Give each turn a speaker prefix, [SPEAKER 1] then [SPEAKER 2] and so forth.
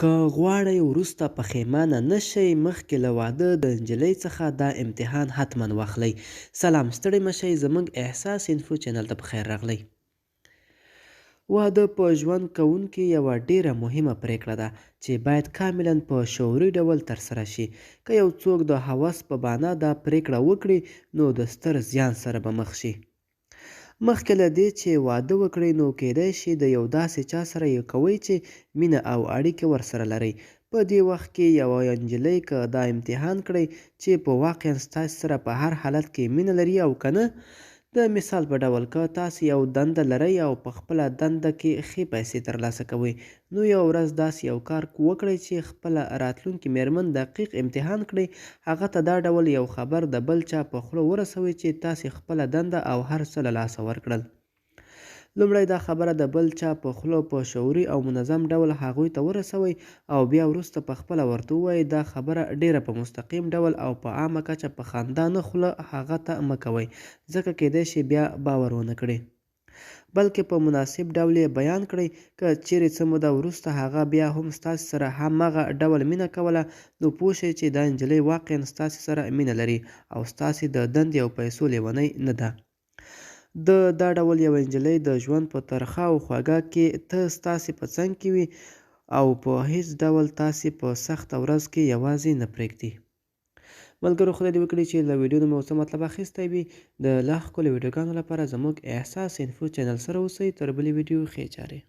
[SPEAKER 1] که غواړئ وروسته پښیمانه نه شئ، مخکې له واده د نجلۍ څخه دا امتحان حتما واخلئ. سلام، ستړي مه شئ، زموږ احساس انفو چینل ته پخیر راغلی. واده په ژوند کوونکې یوه ډیره مهمه پریکړه ده چې باید کاملا په شعوري ډول ترسره شي. که یو څوک د هوس په بهانه دا پریکړه وکړي، نو د ستر زیان سره به مخ شي. مخکې له دې چې واده وکړئ، نو کیدای شي د یو داسې چا سره یې کوئ چې مینه او اړیکې ورسره لرئ. په دې وخت کې یوه نجلۍ که دا امتحان کړئ چې په واقعا ستاسې سره په هر حالت کې مینه لري او که نه. د مثال په ډول که تاسې یو دنده لرئ او په خپله دنده کې ښې پیسې ترلاسه کوئ، نو یوه ورځ داسې یو کار وکړئ چې خپله راتلونکې میرمن دقیق امتحان کړئ. هغه ته دا ډول یو خبر د بل چا په خوله ورسوئ چې تاسې خپله دنده او هر څه له لاسه ورکړل. لومړی دا خبره د بل چا په خوله په شعوري او منظم ډول هغوی ته ورسوئ او بیا وروسته په خپله ورته ووایئ. دا خبره ډیره په مستقیم ډول او په عامه کچه په خندانه خوله هغه ته مه کوئ، ځکه کیدای شي بیا باور ونه کړي. بلکې په مناسب ډول یې بیان کړئ. که چیرې څه موده وروسته هغه بیا هم ستاسې سره همغه ډول مینه کوله، نو پوه شئ چې دا نجلۍ واقعا ستاسې سره مینه لري او ستاسې د دندې او پیسو لیونۍ نه ده. دا ډول یوه نجلۍ د ژوند په ترخه او خوږه کې ته ستاسې په څنګ کې وي او په هیڅ ډول تاسې په سخته ورځ کې یوازې نه پرېږدي. ملګرو، خدای دې وکړي چې له ویډیو نه مو څه مطلب اخیستی وي. د لا ښکلو ویډیوګانو لپاره زموږ احساس انفو چینل سره اوسئ. تر بلې ویډیو ښې چارې.